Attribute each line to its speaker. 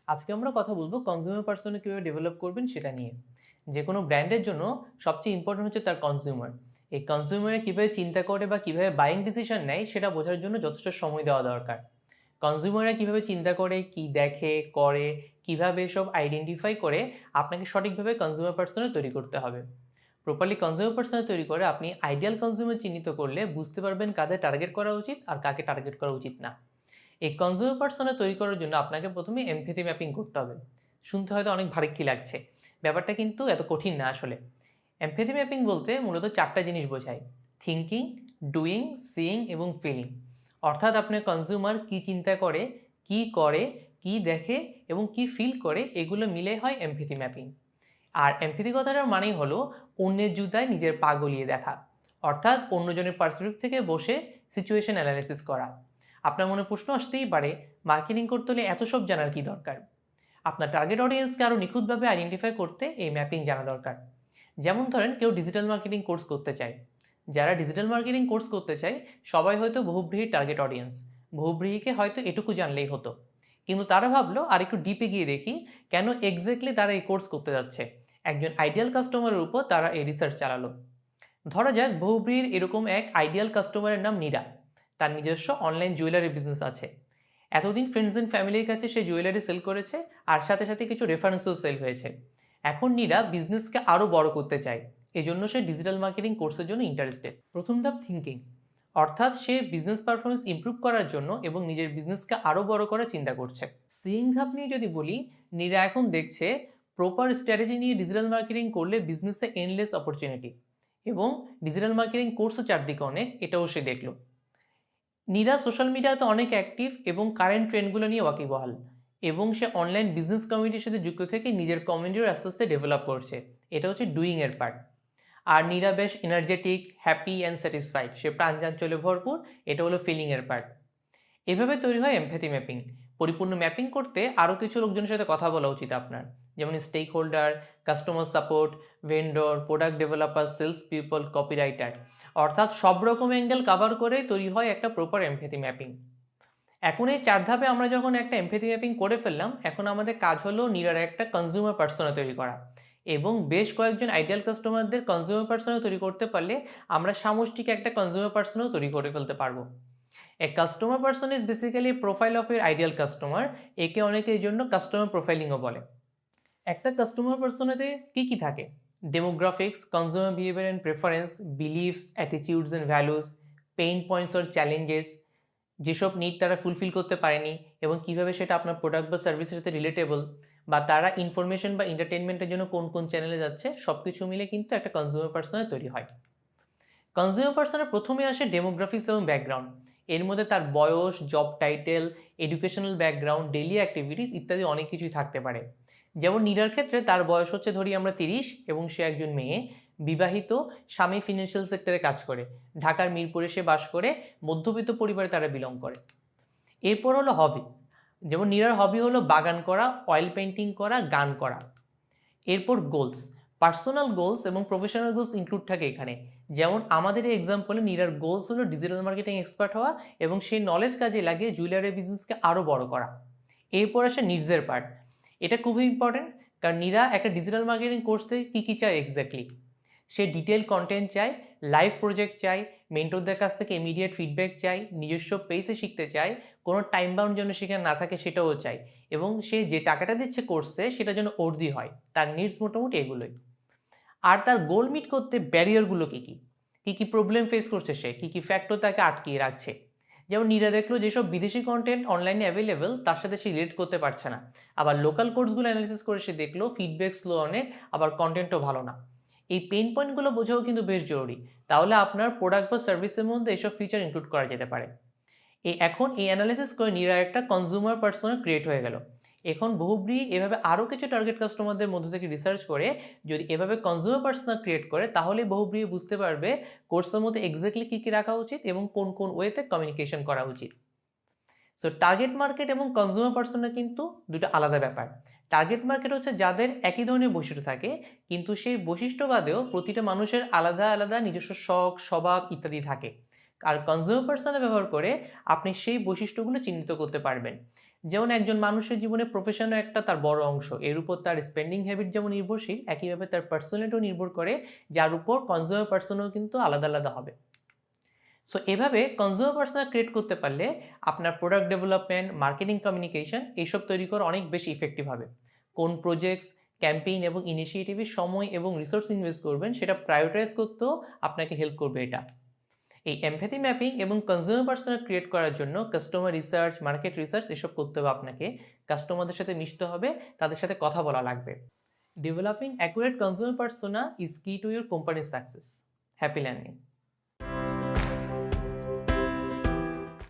Speaker 1: আজকে আমরা কথা বলবো কনজিউমার পার্সোনা কীভাবে ডেভেলপ করবেন সেটা নিয়ে। যে কোনো ব্র্যান্ডের জন্য সবচেয়ে ইম্পর্টেন্ট হচ্ছে তার কনজিউমার। এই কনজিউমারে কীভাবে চিন্তা করে বা কীভাবে বাইং ডিসিশন নেয় সেটা বোঝার জন্য যথেষ্ট সময় দেওয়া দরকার। কনজিউমাররা কীভাবে চিন্তা করে, কি দেখে, করে, কীভাবে সব আইডেন্টিফাই করে আপনাকে সঠিকভাবে কনজিউমার পার্সোনা তৈরি করতে হবে। প্রপারলি কনজিউমার পার্সোনা তৈরি করে আপনি আইডিয়াল কনজিউমার চিহ্নিত করলে বুঝতে পারবেন কাদের টার্গেট করা উচিত আর কাকে টার্গেট করা উচিত না। এই কনজিউমার পার্সোনা তৈরি করার জন্য আপনাকে প্রথমে এমপ্যাথি ম্যাপিং করতে হবে। শুনতে হয়তো অনেক ভারিক্কি লাগছে, ব্যাপারটা কিন্তু এত কঠিন না আসলে। এমপ্যাথি ম্যাপিং বলতে মূলত চারটা জিনিস বোঝায়: থিঙ্কিং, ডুইং, সিইং এবং ফিলিং। অর্থাৎ আপনার কনজিউমার কী চিন্তা করে, কি দেখে এবং কি ফিল করে, এগুলো মিলে হয় এমপ্যাথি ম্যাপিং। আর এমপ্যাথি কথাটার মানেই হলো অন্যের জুতায় নিজের পা গলিয়ে দেখা, অর্থাৎ অন্যজনের পার্সপেক্টিভ থেকে বসে সিচুয়েশন অ্যানালাইসিস করা। আপনার মনে প্রশ্ন আসতেই পারে, মার্কেটিং করতে হলে এত সব জানার কি দরকার? আপনার টার্গেট অডিয়েন্সকে আরও নিখুঁতভাবে আইডেন্টিফাই করতে এই ম্যাপিং জানা দরকার। যেমন ধরেন, কেউ ডিজিটাল মার্কেটিং কোর্স করতে চায়। যারা ডিজিটাল মার্কেটিং কোর্স করতে চায় সবাই হয়তো বহুব্রীহির টার্গেট অডিয়েন্স। বহুব্রীহিকে হয়তো এটুকু জানলেই হতো, কিন্তু তারা ভাবলো আর একটু ডিপে গিয়ে দেখি কেন এক্স্যাক্টলি তারা এই কোর্স করতে যাচ্ছে। একজন আইডিয়াল কাস্টমারের উপর তারা এই রিসার্চ চালালো। ধরা যাক বহুব্রীহির এরকম এক আইডিয়াল কাস্টমারের নাম নীরা। তার নিজস্ব অনলাইন জুয়েলারি বিজনেস আছে। এতদিন ফ্রেন্ডস অ্যান্ড ফ্যামিলির কাছে সে জুয়েলারি সেল করেছে, আর সাথে সাথে কিছু রেফারেন্সও সেল হয়েছে। এখন নীরা বিজনেসকে আরও বড় করতে চায়, এজন্য সে ডিজিটাল মার্কেটিং কোর্সের জন্য ইন্টারেস্টেড। প্রথম ধাপ থিঙ্কিং, অর্থাৎ সে বিজনেস পারফরমেন্স ইমপ্রুভ করার জন্য এবং নিজের বিজনেসকে আরও বড় করার চিন্তা করছে। সিইং ধাপ নিয়ে যদি বলি, নীরা এখন দেখছে প্রপার স্ট্র্যাটেজি নিয়ে ডিজিটাল মার্কেটিং করলে বিজনেসে এন্ডলেস অপরচুনিটি, এবং ডিজিটাল মার্কেটিং কোর্সও চারদিকে অনেক, এটাও সে দেখলো। নীরা সোশ্যাল মিডিয়াতে অনেক অ্যাক্টিভ এবং কারেন্ট ট্রেন্ডগুলো নিয়ে ওয়াকিবহাল, এবং সে অনলাইন বিজনেস কমিউনিটির সাথে যুক্ত থেকে নিজের কমিউনিটিও আস্তে আস্তে ডেভেলপ করছে। এটা হচ্ছে ডুইংয়ের পার্ট। আর নীরা বেশ এনার্জেটিক, হ্যাপি অ্যান্ড স্যাটিসফাইড, সে প্রাণচাঞ্চল্যে ভরপুর, এটা হলো ফিলিংয়ের পার্ট। এভাবে তৈরি হয় এমপ্যাথি ম্যাপিং। পরিপূর্ণ ম্যাপিং করতে আরও কিছু লোকজনের সাথে কথা বলা উচিত আপনার, যেমন stakeholder, customer support, vendor, product developer, sales people, copywriter. অর্থাৎ সব রকম অ্যাঙ্গেল কাভার করে তৈরি হয় একটা প্রপার এমপ্যাথি ম্যাপিং। এখন এই চার ধাপে আমরা যখন একটা এমপ্যাথি ম্যাপিং করে ফেললাম, এখন আমাদের কাজ হলো নীরার একটা কনজিউমার পার্সোনা তৈরি করা, এবং বেশ কয়েকজন আইডিয়াল কাস্টমারদের কনজিউমার পার্সোনা তৈরি করতে পারলে আমরা সামষ্টিক একটা কনজিউমার পার্সোনাও তৈরি করে ফেলতে পারবো। A customer person is basically profile of uh ideal customer. একে অনেকে এই জন্য কাস্টমার প্রোফাইলিংও বলে। একটা কাস্টমার পার্সোনাতে কী কী থাকে: demographics, consumer behaviour and preference, believes, attitudes and values, pain points or challenges, যেসব নিড তারা ফুলফিল করতে পারেনি এবং কীভাবে সেটা আপনার প্রোডাক্ট বা সার্ভিসের সাথে রিলেটেবল, বা তারা ইনফরমেশন বা এন্টারটেনমেন্টের জন্য কোন কোন চ্যানেলে যাচ্ছে, সব কিছু মিলে কিন্তু একটা কনজিউমার পার্সোনা তৈরি হয়। কনজিউমার পার্সোনার প্রথমে আসে ডেমোগ্রাফিক্স এবং ব্যাকগ্রাউন্ড। এর মধ্যে তার বয়স, job title, educational background, daily activities ইত্যাদি অনেক কিছুই থাকতে পারে। যেমন নীরার ক্ষেত্রে তার বয়স হচ্ছে ধরি আমরা 30, এবং সে একজন মেয়ে, বিবাহিত, স্বামী ফিনান্সিয়াল সেক্টরে কাজ করে, ঢাকার মিরপুরে সে বাস করে, মধ্যবিত্ত পরিবারে তারা বিলং করে। এরপর হলো হবিজ, যেমন নীরার হবি হলো বাগান করা, অয়েল পেন্টিং করা, গান করা। এরপর গোলস, পার্সোনাল গোলস এবং প্রফেশনাল গোলস ইনক্লুড থাকে এখানে। যেমন আমাদের এই এক্সাম্পলে নীরার গোলস হলো ডিজিটাল মার্কেটিং এক্সপার্ট হওয়া এবং সেই নলেজ কাজে লাগিয়ে জুয়েলারি বিজনেসকে আরও বড় করা। এরপর আসে নিডসের পার্ট। এটা খুবই ইম্পর্টেন্ট, কারণ নীরা একটা ডিজিটাল মার্কেটিং কোর্স থেকে কী চায় এক্স্যাক্টলি। সে ডিটেল কন্টেন্ট চায়, লাইভ প্রজেক্ট চায়, মেন্টরদের কাছ থেকে ইমিডিয়েট ফিডব্যাক চাই, নিজস্ব পেসে শিখতে চায়, কোনো টাইম বাউন্ড যেন সেখানে না থাকে সেটাও চাই, এবং সে যে টাকাটা দিচ্ছে কোর্সে সেটা যেন অর্দি হয়। তার নিডস মোটামুটি এগুলোই। আর তার গোল মিট করতে ব্যারিয়ারগুলো কী কী, কী কী প্রবলেম ফেস করছে সে, কী কী ফ্যাক্টর তাকে আটকিয়ে রাখছে। যেমন নীরা দেখলো যেসব বিদেশি কন্টেন্ট অনলাইনে অ্যাভেলেবেল তার সাথে সে রিলেট করতে পারছে না। আবার লোকাল কোর্সগুলো অ্যানালিসিস করে সে দেখলো ফিডব্যাক স্লো অনেক, আবার কন্টেন্টও ভালো না। এই পেইন পয়েন্টগুলো বোঝাও কিন্তু বেশ জরুরি, তাহলে আপনার প্রোডাক্ট বা সার্ভিসের মধ্যে এসব ফিচার ইনক্লুড করা যেতে পারে। এখন এই অ্যানালিসিস করে নীরা একটা কনজিউমার পার্সোনা ক্রিয়েট হয়ে গেল। এখন বহুব্রী এভাবে আরও কিছু টার্গেট কাস্টমারদের মধ্যে থেকে রিসার্চ করে যদি এভাবে কনজিউমার পার্সোনা ক্রিয়েট করে, তাহলে বহুব্রী বুঝতে পারবে কোর্সের মধ্যে এক্স্যাক্টলি কী কী রাখা উচিত এবং কোন কোন ওয়েতে কমিউনিকেশন করা উচিত। সো টার্গেট মার্কেট এবং কনজিউমার পার্সোনা কিন্তু দুটো আলাদা ব্যাপার। টার্গেট মার্কেট হচ্ছে যাদের একই ধরনের বৈশিষ্ট্য থাকে, কিন্তু সেই বৈশিষ্ট্য বাদেও প্রতিটা মানুষের আলাদা আলাদা নিজস্ব শখ, স্বভাব ইত্যাদি থাকে। আর কনজিউমার পার্সোনা ব্যবহার করে আপনি সেই বৈশিষ্ট্যগুলো চিহ্নিত করতে পারবেন। যেমন একজন মানুষের জীবনে প্রফেশনও একটা তার বড় অংশ, এর উপর তার স্পেন্ডিং হ্যাবিট যেমন নির্ভরশীল, একইভাবে তার পার্সোনালিটিও নির্ভর করে, যার উপর কনজিউমার পার্সোনাও কিন্তু আলাদা আলাদা হবে। সো এভাবে কনজিউমার পার্সোনা ক্রিয়েট করতে পারলে আপনার প্রোডাক্ট ডেভেলপমেন্ট, মার্কেটিং, কমিউনিকেশন এইসব তৈরি করা অনেক বেশি ইফেক্টিভ হবে। কোন প্রজেক্টস, ক্যাম্পেইন এবং ইনিশিয়েটিভে সময় এবং রিসোর্স ইনভেস্ট করবেন সেটা প্রায়োরিটাইজ করতেও আপনাকে হেল্প করবে এটা। এই এমপ্যাথি ম্যাপিং এবং কনজিউমার পার্সোনা ক্রিয়েট করার জন্য কাস্টমার রিসার্চ, মার্কেট রিসার্চ এসব করতে হবে আপনাকে। কাস্টমারদের সাথে মিশতে হবে, তাদের সাথে কথা বলা লাগবে। Developing accurate consumer persona is কি টু ইউর কোম্পানির সাকসেস। Happy learning.